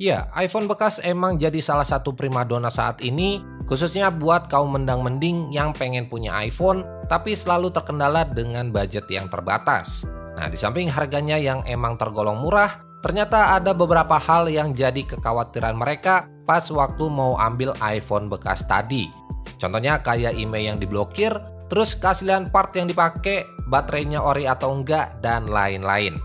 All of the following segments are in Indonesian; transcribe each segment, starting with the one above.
Ya, iPhone bekas emang jadi salah satu primadona saat ini, khususnya buat kaum mendang-mending yang pengen punya iPhone, tapi selalu terkendala dengan budget yang terbatas. Nah, di samping harganya yang emang tergolong murah, ternyata ada beberapa hal yang jadi kekhawatiran mereka pas waktu mau ambil iPhone bekas tadi. Contohnya kayak email yang diblokir, terus keaslian part yang dipakai, baterainya ori atau enggak, dan lain-lain.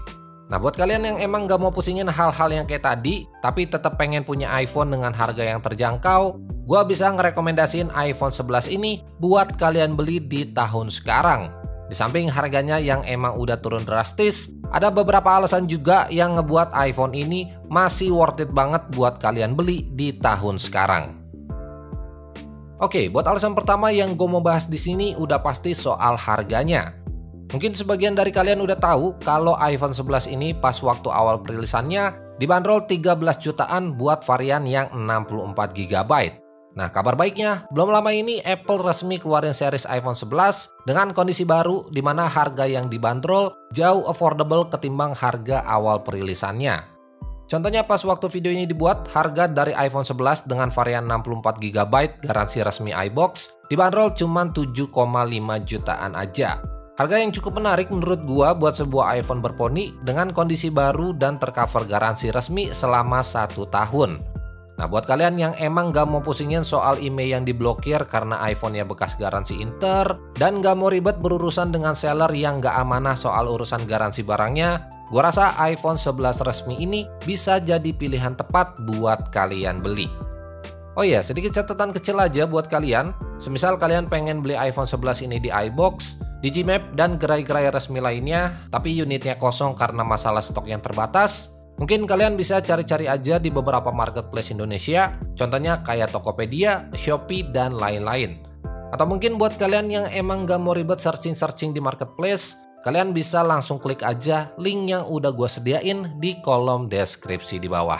Nah, buat kalian yang emang gak mau pusingin hal-hal yang kayak tadi, tapi tetap pengen punya iPhone dengan harga yang terjangkau, gua bisa ngerekomendasiin iPhone 11 ini buat kalian beli di tahun sekarang. Di samping harganya yang emang udah turun drastis, ada beberapa alasan juga yang ngebuat iPhone ini masih worth it banget buat kalian beli di tahun sekarang. Oke, buat alasan pertama yang gue mau bahas di sini udah pasti soal harganya. Mungkin sebagian dari kalian udah tahu kalau iPhone 11 ini pas waktu awal perilisannya dibanderol 13 jutaan buat varian yang 64 GB. Nah, kabar baiknya, belum lama ini Apple resmi keluarin series iPhone 11 dengan kondisi baru di mana harga yang dibanderol jauh affordable ketimbang harga awal perilisannya. Contohnya pas waktu video ini dibuat, harga dari iPhone 11 dengan varian 64 GB garansi resmi iBox dibanderol cuma 7,5 jutaan aja. Harga yang cukup menarik menurut gua buat sebuah iPhone berponi dengan kondisi baru dan tercover garansi resmi selama 1 tahun. Nah, buat kalian yang emang gak mau pusingin soal email yang diblokir karena iPhone-nya bekas garansi Inter dan gak mau ribet berurusan dengan seller yang gak amanah soal urusan garansi barangnya, gua rasa iPhone 11 resmi ini bisa jadi pilihan tepat buat kalian beli. Oh iya, sedikit catatan kecil aja buat kalian. Semisal kalian pengen beli iPhone 11 ini di iBox, Digimap, dan gerai-gerai resmi lainnya, tapi unitnya kosong karena masalah stok yang terbatas, mungkin kalian bisa cari-cari aja di beberapa marketplace Indonesia, contohnya kayak Tokopedia, Shopee, dan lain-lain. Atau mungkin buat kalian yang emang gak mau ribet searching-searching di marketplace, kalian bisa langsung klik aja link yang udah gue sediain di kolom deskripsi di bawah.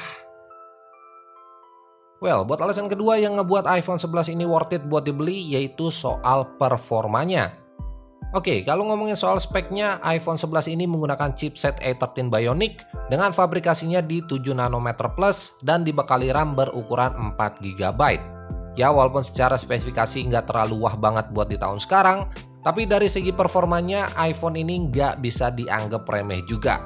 Well, buat alasan kedua yang ngebuat iPhone 11 ini worth it buat dibeli yaitu soal performanya. Oke, kalau ngomongin soal speknya, iPhone 11 ini menggunakan chipset A13 Bionic dengan fabrikasinya di 7 nanometer plus dan dibekali RAM berukuran 4 GB. Ya, walaupun secara spesifikasi nggak terlalu wah banget buat di tahun sekarang, tapi dari segi performanya iPhone ini nggak bisa dianggap remeh juga.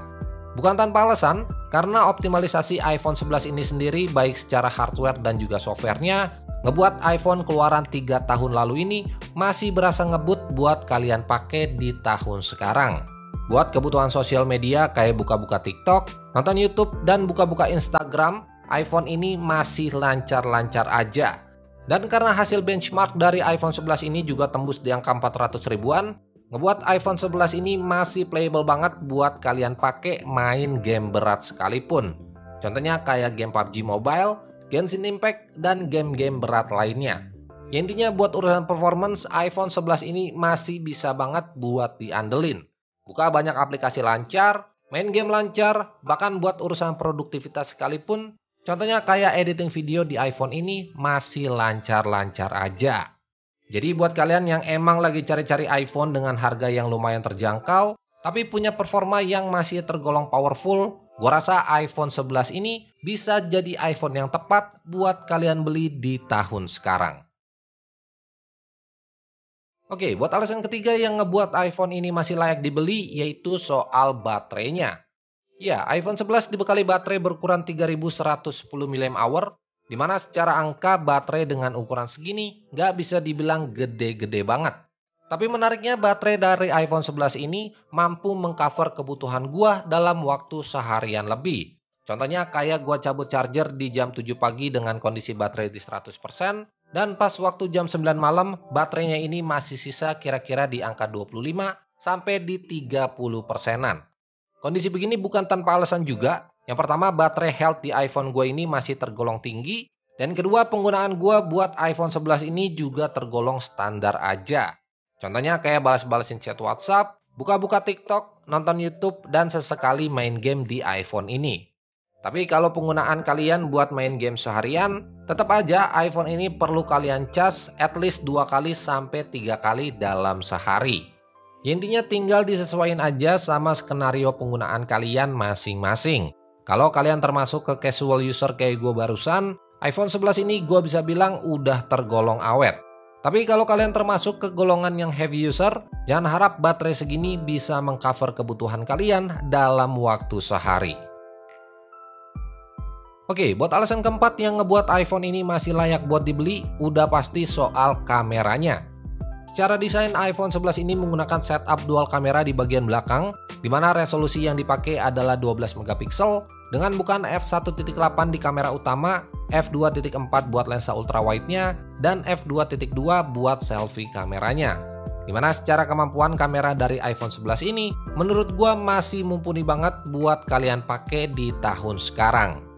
Bukan tanpa alasan, karena optimalisasi iPhone 11 ini sendiri baik secara hardware dan juga softwarenya ngebuat iPhone keluaran 3 tahun lalu ini masih berasa ngebut buat kalian pakai di tahun sekarang. Buat kebutuhan sosial media kayak buka-buka TikTok, nonton YouTube, dan buka-buka Instagram, iPhone ini masih lancar-lancar aja. Dan karena hasil benchmark dari iPhone 11 ini juga tembus di angka 400 ribuan, ngebuat iPhone 11 ini masih playable banget buat kalian pakai main game berat sekalipun. Contohnya kayak game PUBG Mobile, Genshin Impact, dan game-game berat lainnya. Ya, intinya buat urusan performance, iPhone 11 ini masih bisa banget buat diandelin. Buka banyak aplikasi lancar, main game lancar, bahkan buat urusan produktivitas sekalipun, contohnya kayak editing video di iPhone ini masih lancar-lancar aja. Jadi buat kalian yang emang lagi cari-cari iPhone dengan harga yang lumayan terjangkau, tapi punya performa yang masih tergolong powerful, gua rasa iPhone 11 ini bisa jadi iPhone yang tepat buat kalian beli di tahun sekarang. Oke, buat alasan ketiga yang ngebuat iPhone ini masih layak dibeli yaitu soal baterainya. Ya, iPhone 11 dibekali baterai berukuran 3110 mAh, di mana secara angka baterai dengan ukuran segini nggak bisa dibilang gede-gede banget. Tapi menariknya baterai dari iPhone 11 ini mampu mengcover kebutuhan gua dalam waktu seharian lebih. Contohnya kayak gua cabut charger di jam 7 pagi dengan kondisi baterai di 100%, dan pas waktu jam 9 malam baterainya ini masih sisa kira-kira di angka 25 sampai di 30%-an. Kondisi begini bukan tanpa alasan juga. Yang pertama, baterai health di iPhone gua ini masih tergolong tinggi, dan kedua, penggunaan gua buat iPhone 11 ini juga tergolong standar aja. Contohnya kayak balas-balasin chat WhatsApp, buka-buka TikTok, nonton YouTube, dan sesekali main game di iPhone ini. Tapi kalau penggunaan kalian buat main game seharian, tetap aja iPhone ini perlu kalian cas at least 2 kali sampai 3 kali dalam sehari. Intinya tinggal disesuaikan aja sama skenario penggunaan kalian masing-masing. Kalau kalian termasuk ke casual user kayak gue barusan, iPhone 11 ini gue bisa bilang udah tergolong awet. Tapi kalau kalian termasuk ke golongan yang heavy user, jangan harap baterai segini bisa mengcover kebutuhan kalian dalam waktu sehari. Oke, buat alasan keempat yang ngebuat iPhone ini masih layak buat dibeli, udah pasti soal kameranya. Secara desain iPhone 11 ini menggunakan setup dual kamera di bagian belakang, di mana resolusi yang dipakai adalah 12 megapiksel dengan bukaan f1.8 di kamera utama, f2.4 buat lensa ultrawide-nya, dan f2.2 buat selfie kameranya. Dimana secara kemampuan kamera dari iPhone 11 ini menurut gua masih mumpuni banget buat kalian pakai di tahun sekarang.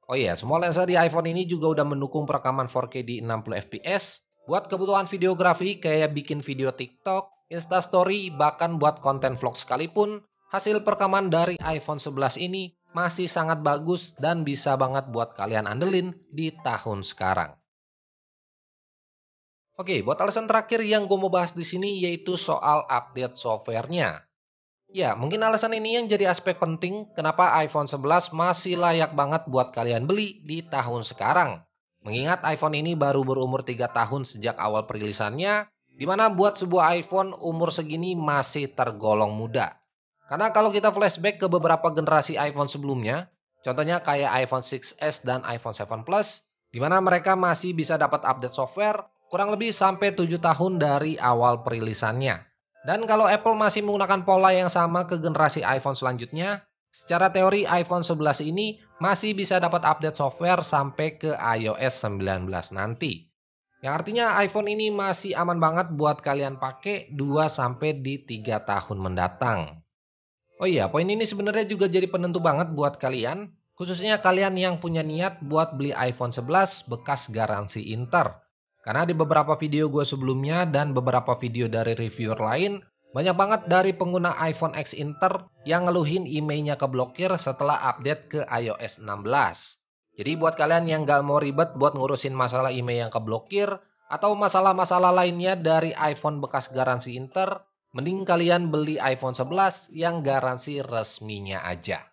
Oh iya, semua lensa di iPhone ini juga udah mendukung perekaman 4K di 60 fps buat kebutuhan videografi kayak bikin video TikTok, Instastory, bahkan buat konten vlog sekalipun. Hasil perekaman dari iPhone 11 ini masih sangat bagus dan bisa banget buat kalian andelin di tahun sekarang. Oke, buat alasan terakhir yang gue mau bahas di sini yaitu soal update softwarenya. Ya, mungkin alasan ini yang jadi aspek penting kenapa iPhone 11 masih layak banget buat kalian beli di tahun sekarang. Mengingat iPhone ini baru berumur 3 tahun sejak awal perilisannya, di mana buat sebuah iPhone umur segini masih tergolong muda. Karena kalau kita flashback ke beberapa generasi iPhone sebelumnya, contohnya kayak iPhone 6s dan iPhone 7 Plus, di mana mereka masih bisa dapat update software kurang lebih sampai 7 tahun dari awal perilisannya. Dan kalau Apple masih menggunakan pola yang sama ke generasi iPhone selanjutnya, secara teori iPhone 11 ini masih bisa dapat update software sampai ke iOS 19 nanti. Yang artinya iPhone ini masih aman banget buat kalian pakai 2 sampai di 3 tahun mendatang. Oh iya, poin ini sebenarnya juga jadi penentu banget buat kalian, khususnya kalian yang punya niat buat beli iPhone 11 bekas garansi Inter. Karena di beberapa video gue sebelumnya dan beberapa video dari reviewer lain, banyak banget dari pengguna iPhone X Inter yang ngeluhin emailnya keblokir setelah update ke iOS 16. Jadi buat kalian yang gak mau ribet buat ngurusin masalah email yang keblokir, atau masalah-masalah lainnya dari iPhone bekas garansi Inter, mending kalian beli iPhone 11 yang garansi resminya aja.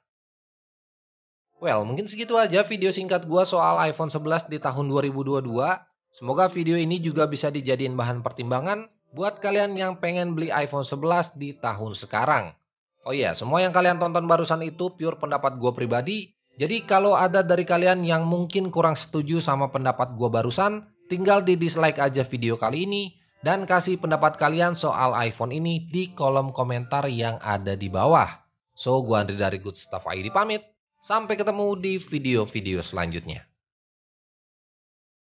Well, mungkin segitu aja video singkat gue soal iPhone 11 di tahun 2022. Semoga video ini juga bisa dijadiin bahan pertimbangan buat kalian yang pengen beli iPhone 11 di tahun sekarang. Oh iya, semua yang kalian tonton barusan itu pure pendapat gue pribadi. Jadi kalau ada dari kalian yang mungkin kurang setuju sama pendapat gue barusan, tinggal di dislike aja video kali ini dan kasih pendapat kalian soal iPhone ini di kolom komentar yang ada di bawah. So, gue Andri dari Good Stuff ID pamit. Sampai ketemu di video-video selanjutnya.